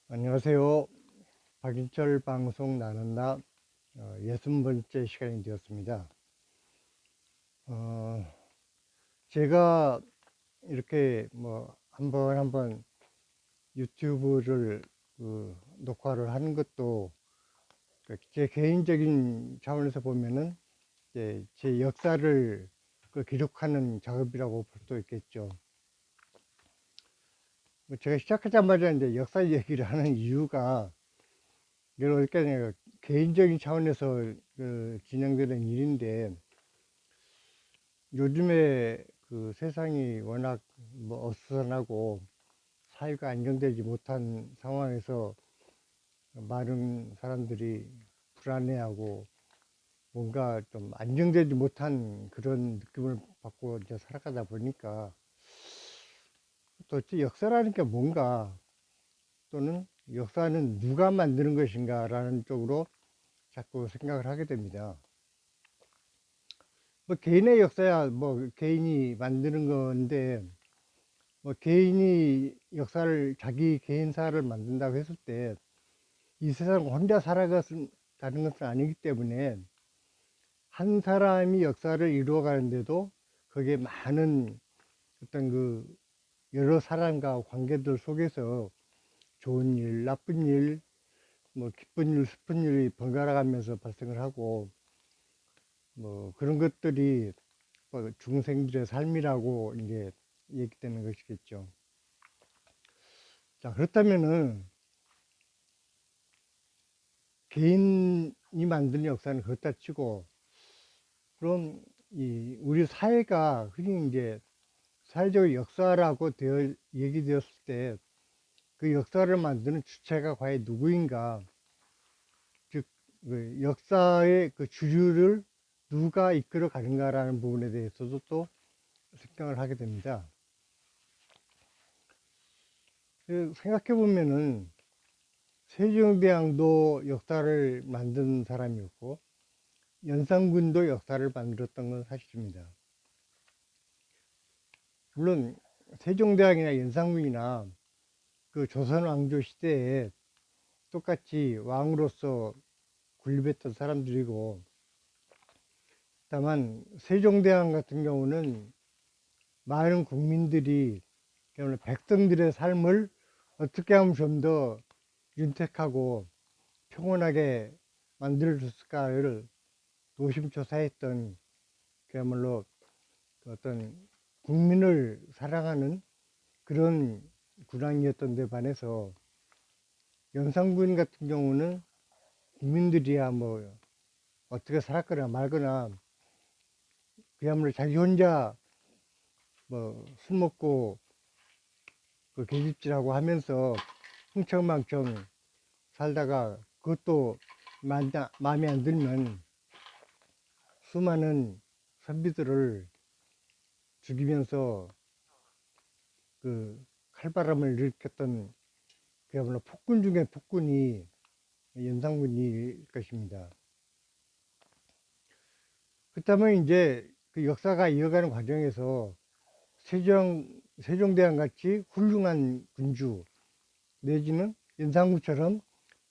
안녕하세요. 박인철 방송 나눈다 60번째 시간이 되었습니다. 어, 제가 이렇게 뭐 한번 유튜브를 녹화를 하는 것도 제 개인적인 차원에서 보면은 이제 제 역사를 기록하는 작업이라고 볼 수 있겠죠. 뭐 제가 시작하자마자 이제 역사 얘기를 하는 이유가 이걸 어떻게 개인적인 차원에서 진행되는 일인데, 요즘에 세상이 워낙 뭐 어수선하고 사회가 안정되지 못한 상황에서 많은 사람들이 불안해하고 뭔가 좀 안정되지 못한 그런 느낌을 받고 이제 살아가다 보니까, 도대체 역사라는 게 뭔가, 또는 역사는 누가 만드는 것인가 라는 쪽으로 자꾸 생각을 하게 됩니다. 뭐 개인의 역사야 뭐 개인이 만드는 건데, 뭐 개인이 역사를, 자기 개인사를 만든다고 했을 때 이 세상 혼자 살아가는 것은 아니기 때문에, 한 사람이 역사를 이루어 가는데도 거기에 많은 어떤 여러 사람과 관계들 속에서 좋은 일, 나쁜 일, 뭐 기쁜 일, 슬픈 일이 번갈아 가면서 발생을 하고, 뭐 그런 것들이 뭐 중생들의 삶이라고 이제 얘기되는 것이겠죠. 자, 그렇다면은 개인이 만드는 역사는 그렇다 치고, 그럼 우리 사회가 흔히 이제 사회적 역사라고 얘기되었을 때 그 역사를 만드는 주체가 과연 누구인가, 즉 역사의 주류를 누가 이끌어 가는가라는 부분에 대해서도 또 생각을 하게 됩니다. 생각해 보면은 세종대왕도 역사를 만든 사람이었고, 연산군도 역사를 만들었던 건 사실입니다. 물론 세종대왕이나 연산군이나 조선 왕조 시대에 똑같이 왕으로서 군림했던 사람들이고, 다만 세종대왕 같은 경우는 많은 국민들이, 백성들의 삶을 어떻게 하면 좀 더 윤택하고 평온하게 만들어줬을까를 노심초사했던, 그야말로 어떤 국민을 사랑하는 그런 군왕이었던 데 반해서, 연산군 같은 경우는 국민들이야 뭐 어떻게 살았거나 말거나 그야말로 자기 혼자 뭐 술 먹고 계집질하고 하면서 흥청망청 살다가, 그것도 마음에 안 들면 수많은 선비들을 죽이면서 칼바람을 일으켰던, 그야말로 폭군 중에 폭군이 연산군일 것입니다. 그렇다면 이제 역사가 이어가는 과정에서 세종대왕 같이 훌륭한 군주, 내지는 연산군처럼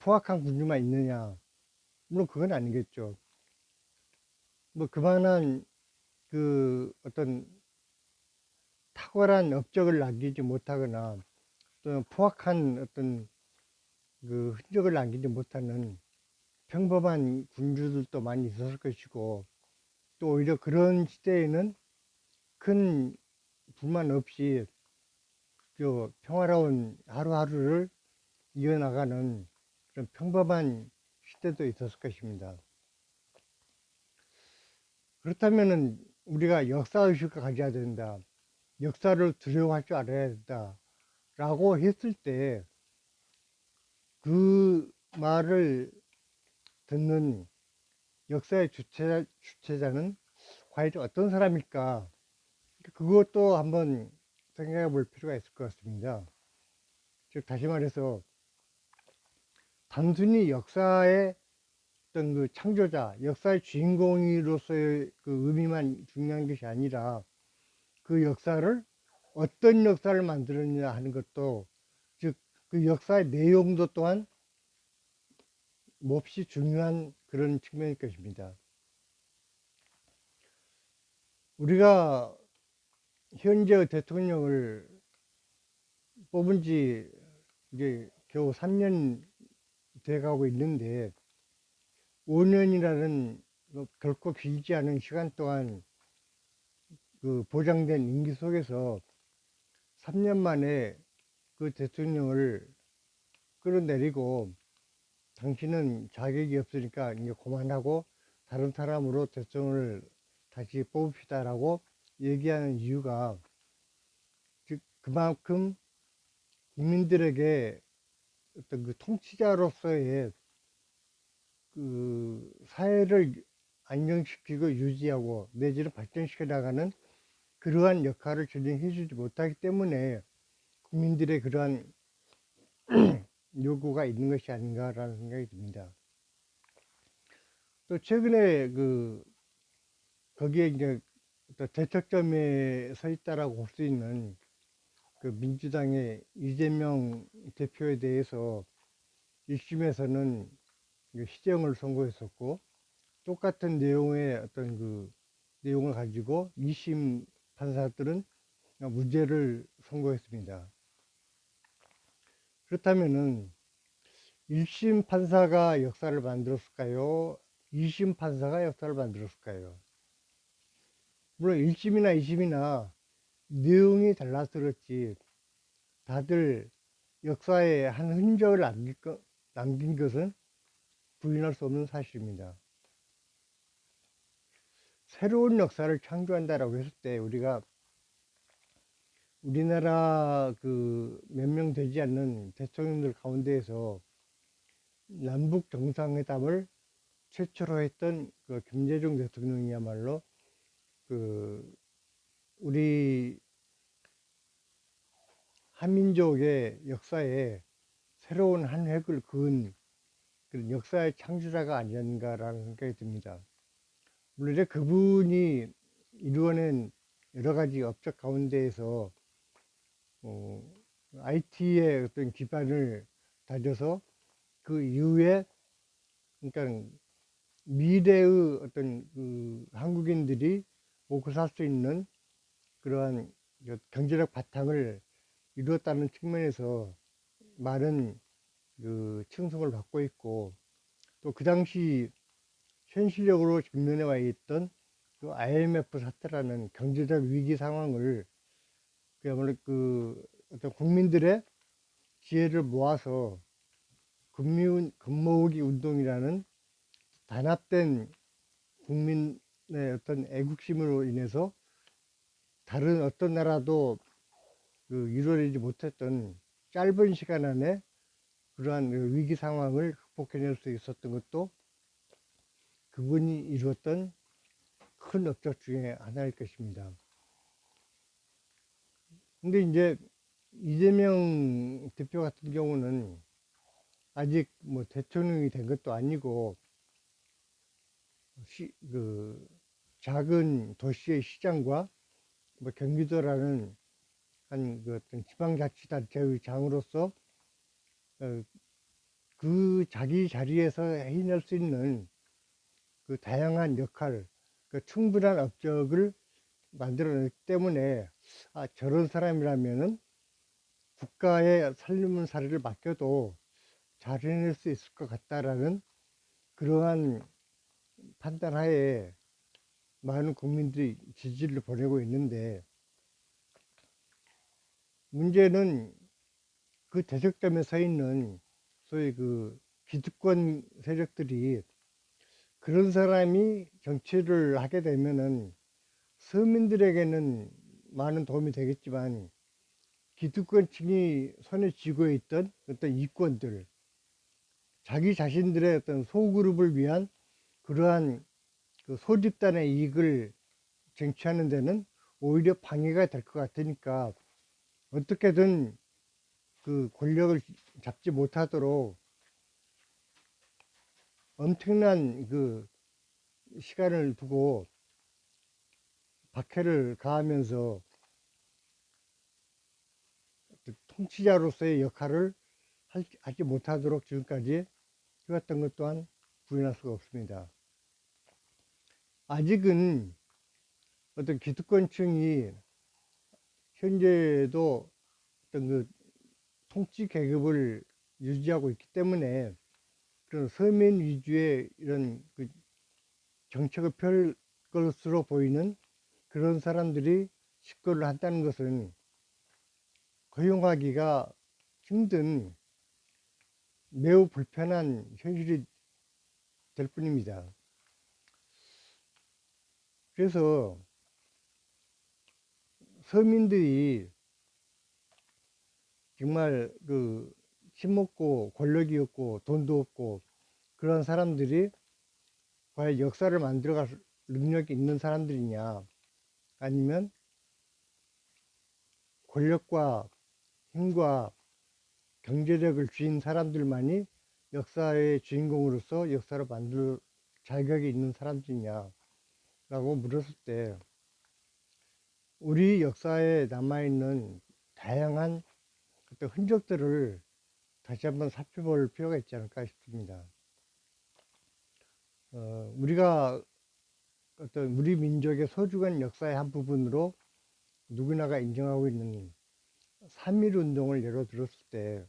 포악한 군주만 있느냐? 물론 그건 아니겠죠. 뭐 그만한 어떤 탁월한 업적을 남기지 못하거나, 또는 포악한 어떤 흔적을 남기지 못하는 평범한 군주들도 많이 있었을 것이고, 또 오히려 그런 시대에는 큰 불만 없이 평화로운 하루하루를 이어나가는 그런 평범한 시대도 있었을 것입니다. 그렇다면은 우리가 역사의식을 가져야 된다, 역사를 두려워할 줄 알아야 된다 라고 했을 때, 그 말을 듣는 역사의 주체자는 과연 어떤 사람일까? 그것도 한번 생각해 볼 필요가 있을 것 같습니다. 즉, 다시 말해서 단순히 역사의 어떤 창조자, 역사의 주인공으로서의 의미만 중요한 것이 아니라, 그 역사를 어떤 역사를 만들었냐 하는 것도, 즉 그 역사의 내용도 또한 몹시 중요한 그런 측면일 것입니다. 우리가 현재 대통령을 뽑은 지 이제 겨우 3년 돼가고 있는데 5년이라는 결코 길지 않은 시간 동안 그 보장된 임기 속에서 3년 만에 그 대통령을 끌어내리고 당신은 자격이 없으니까 이제 그만하고 다른 사람으로 대통령을 다시 뽑읍시다라고 얘기하는 이유가 즉 그만큼 국민들에게 어떤 그 통치자로서의 그 사회를 안정시키고 유지하고 내지는 발전시켜 나가는 그러한 역할을 전혀 해주지 못하기 때문에 국민들의 그러한 요구가 있는 것이 아닌가라는 생각이 듭니다. 또 최근에 거기에 이제 대척점에 서 있다라고 볼 수 있는 그 민주당의 이재명 대표에 대해서 1심에서는 시정을 선고했었고 똑같은 내용의 어떤 그 내용을 가지고 2심 판사들은 무죄를 선고했습니다. 그렇다면은 1심 판사가 역사를 만들었을까요? 2심 판사가 역사를 만들었을까요? 물론 1심이나 2심이나 내용이 달라서 그렇지 다들 역사에 한 흔적을 남긴 것은 부인할 수 없는 사실입니다. 새로운 역사를 창조한다라고 했을 때 우리가 우리나라 그 몇 명 되지 않는 대통령들 가운데에서 남북 정상회담을 최초로 했던 그 김대중 대통령이야말로 그 우리 한민족의 역사에 새로운 한 획을 그은 그런 역사의 창조자가 아니었는가라는 생각이 듭니다. 물론 이제 그분이 이루어낸 여러 가지 업적 가운데에서 IT의 어떤 기반을 다져서 그 이후에 그러니까 미래의 어떤 그 한국인들이 먹고 살 수 있는 그러한 경제적 바탕을 이루었다는 측면에서 많은 그 칭송을 받고 있고 또 그 당시 현실적으로 직면해 와 있던 그 IMF 사태라는 경제적 위기 상황을 그야말로 그 어떤 국민들의 지혜를 모아서 금모으기 운동이라는 단합된 국민의 어떤 애국심으로 인해서 다른 어떤 나라도 그 이루어내지 못했던 짧은 시간 안에 그러한 위기 상황을 극복해낼 수 있었던 것도 그분이 이루었던 큰 업적 중에 하나일 것입니다. 근데 이제 이재명 대표 같은 경우는 아직 뭐 대통령이 된 것도 아니고 그 작은 도시의 시장과 뭐 경기도라는 한 그 어떤 지방자치단체의 장으로서 그 자기 자리에서 해낼 수 있는 그 다양한 역할, 그 충분한 업적을 만들어냈기 때문에 저런 사람이라면은 국가의 살림살이를 맡겨도 잘 해낼 수 있을 것 같다라는 그러한 판단하에 많은 국민들이 지지를 보내고 있는데 문제는 그 대척점에 서 있는 소위 그 기득권 세력들이 그런 사람이 정치를 하게 되면은 서민들에게는 많은 도움이 되겠지만 기득권층이 손에 쥐고 있던 어떤 이권들, 자기 자신들의 어떤 소그룹을 위한 그러한 그 소집단의 이익을 쟁취하는 데는 오히려 방해가 될 것 같으니까 어떻게든 그 권력을 잡지 못하도록 엄청난 그 시간을 두고 박해를 가하면서 통치자로서의 역할을 하지 못하도록 지금까지 해왔던 것 또한 부인할 수가 없습니다. 아직은 어떤 기득권층이 현재도 어떤 그 통치 계급을 유지하고 있기 때문에 그런 서민 위주의 이런 그 정책을 펼 것으로 보이는 그런 사람들이 집권을 한다는 것은 허용하기가 힘든 매우 불편한 현실이 될 뿐입니다. 그래서 서민들이 정말 그 힘없고 권력이 없고 돈도 없고 그런 사람들이 과연 역사를 만들어갈 능력이 있는 사람들이냐, 아니면 권력과 힘과 경제력을 쥔 사람들만이 역사의 주인공으로서 역사를 만들 자격이 있는 사람들이냐라고 물었을 때, 우리 역사에 남아있는 다양한 어떤 흔적들을 다시 한번 살펴볼 필요가 있지 않을까 싶습니다. 우리가 어떤 우리 민족의 소중한 역사의 한 부분으로 누구나가 인정하고 있는 3.1 운동을 예로 들었을 때,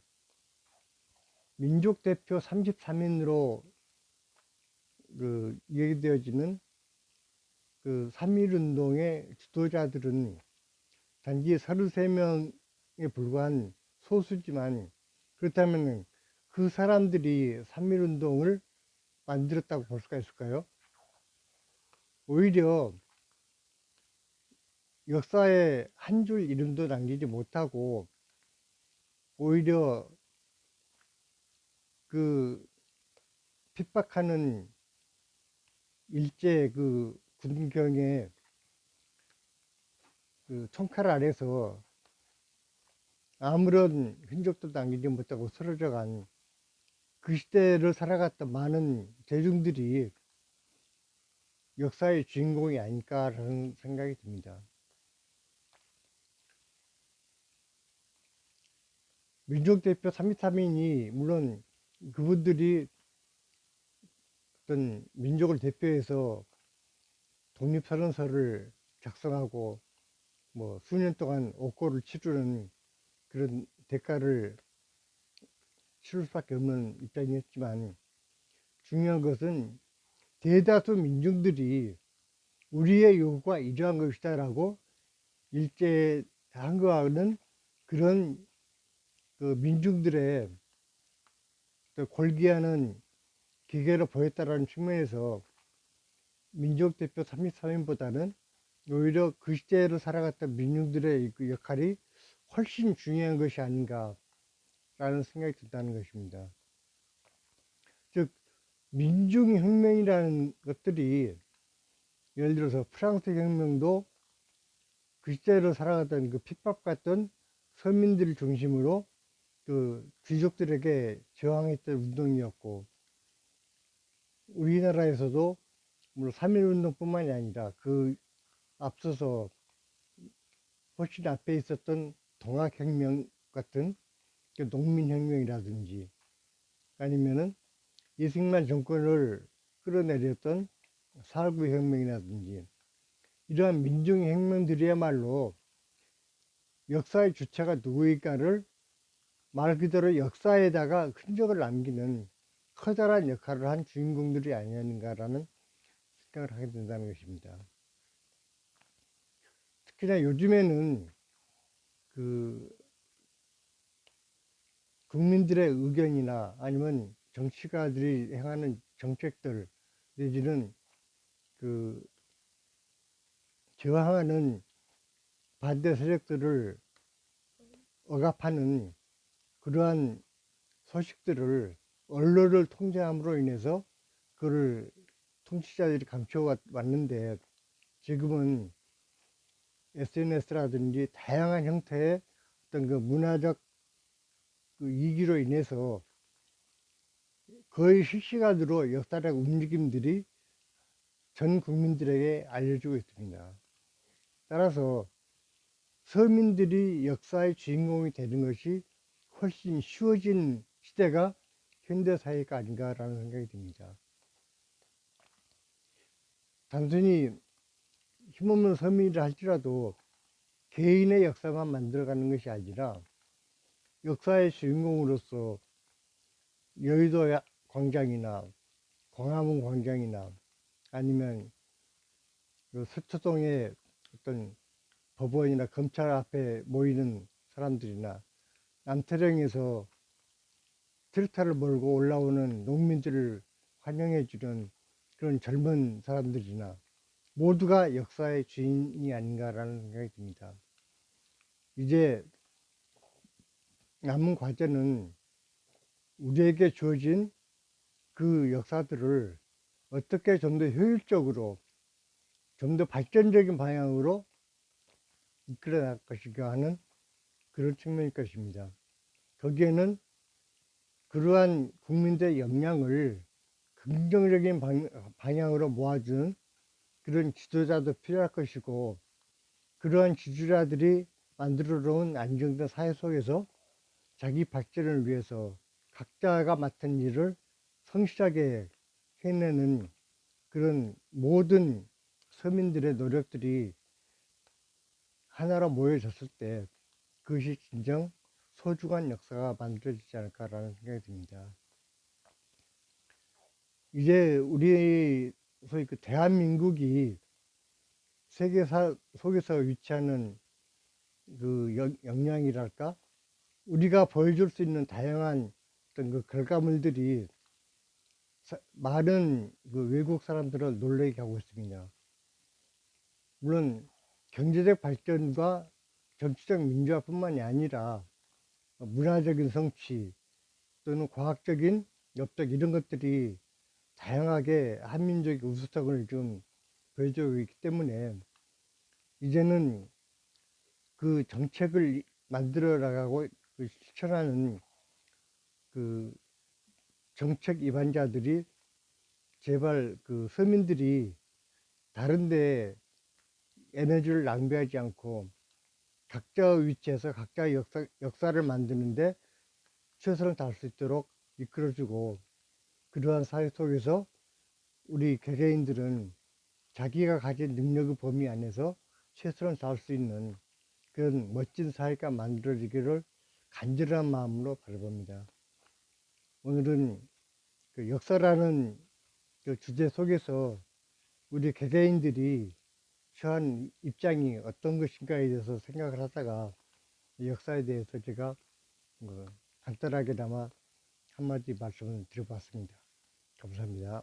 민족 대표 33인으로 그 얘기되어지는 그 3.1 운동의 주도자들은 단지 33명에 불과한 소수지만, 그렇다면 그 사람들이 3.1 운동을 만들었다고 볼 수가 있을까요? 오히려 역사에 한 줄 이름도 남기지 못하고, 오히려 그 핍박하는 일제 그 군경의 그 총칼 아래서 아무런 흔적도 남기지 못하고 쓰러져 간 그 시대를 살아갔던 많은 대중들이 역사의 주인공이 아닐까라는 생각이 듭니다. 민족대표 33인이 물론 그분들이 어떤 민족을 대표해서 독립선언서를 작성하고 뭐 수년 동안 옥고를 치르는 그런 대가를 치를 수밖에 없는 입장이었지만, 중요한 것은 대다수 민중들이 우리의 요구가 이러한 것이다 라고 일제한 거하고는 그런 그 민중들의 골기하는 기계를 보였다라는 측면에서 민족대표 33인보다는 오히려 그 시대를 살아갔던 민중들의 그 역할이 훨씬 중요한 것이 아닌가라는 생각이 든다는 것입니다. 즉, 민중혁명이라는 것들이 예를 들어서 프랑스 혁명도 그 시대를 살아갔던 그 핍박받던 서민들을 중심으로 그 귀족들에게 저항했던 운동이었고, 우리나라에서도 물론 3.1 운동뿐만이 아니라 그 앞서서 훨씬 앞에 있었던 동학혁명 같은 그 농민혁명이라든지, 아니면은 이승만 정권을 끌어내렸던 4.19 혁명이라든지, 이러한 민중의 혁명들이야말로 역사의 주체가 누구일까를 말 그대로 역사에다가 흔적을 남기는 커다란 역할을 한 주인공들이 아니었는가라는 생각을 하게 된다는 것입니다. 특히나 요즘에는 그 국민들의 의견이나 아니면 정치가들이 행하는 정책들 내지는 그 저항하는 반대 세력들을 억압하는 그러한 소식들을 언론을 통제함으로 인해서 그를 통치자들이 감춰왔는데, 지금은 SNS라든지 다양한 형태의 어떤 그 문화적 그 이기로 인해서 거의 실시간으로 역사적 움직임들이 전 국민들에게 알려지고 있습니다. 따라서 서민들이 역사의 주인공이 되는 것이 훨씬 쉬워진 시대가 현대 사회가 아닌가라는 생각이 듭니다. 단순히 힘없는 서민이라 할지라도 개인의 역사만 만들어가는 것이 아니라 역사의 주인공으로서 여의도 광장이나 광화문 광장이나 아니면 서초동의 어떤 법원이나 검찰 앞에 모이는 사람들이나 남태령에서 트랙터를 몰고 올라오는 농민들을 환영해주는 그런 젊은 사람들이나 모두가 역사의 주인이 아닌가라는 생각이 듭니다. 이제 남은 과제는 우리에게 주어진 그 역사들을 어떻게 좀 더 효율적으로, 좀 더 발전적인 방향으로 이끌어 나갈 것인가 하는 그런 측면일 것입니다. 거기에는 그러한 국민들의 역량을 긍정적인 방향으로 모아주는 그런 지도자도 필요할 것이고, 그러한 지도자들이 만들어 놓은 안정된 사회 속에서 자기 발전을 위해서 각자가 맡은 일을 성실하게 해내는 그런 모든 서민들의 노력들이 하나로 모여졌을 때 그것이 진정 소중한 역사가 만들어지지 않을까라는 생각이 듭니다. 이제 우리 소위 그 대한민국이 세계사 속에서 위치하는 그 역량이랄까, 우리가 보여줄 수 있는 다양한 어떤 그 결과물들이 많은 그 외국 사람들을 놀라게 하고 있습니다. 물론 경제적 발전과 정치적 민주화뿐만이 아니라 문화적인 성취 또는 과학적인 엽적 이런 것들이 다양하게 한민족의 우수성을 좀 보여주고 있기 때문에 이제는 그 정책을 만들어 나가고 그 실천하는 그 정책 입안자들이 제발 그 서민들이 다른데 에너지를 낭비하지 않고 각자의 위치에서 각자의 역사를 만드는데 최선을 다할 수 있도록 이끌어주고, 그러한 사회 속에서 우리 개개인들은 자기가 가진 능력의 범위 안에서 최선을 다할 수 있는 그런 멋진 사회가 만들어지기를 간절한 마음으로 바라봅니다. 오늘은 그 역사라는 그 주제 속에서 우리 개개인들이 처한 입장이 어떤 것인가에 대해서 생각을 하다가 역사에 대해서 제가 간단하게나마 한마디 말씀을 드려봤습니다. 감사합니다.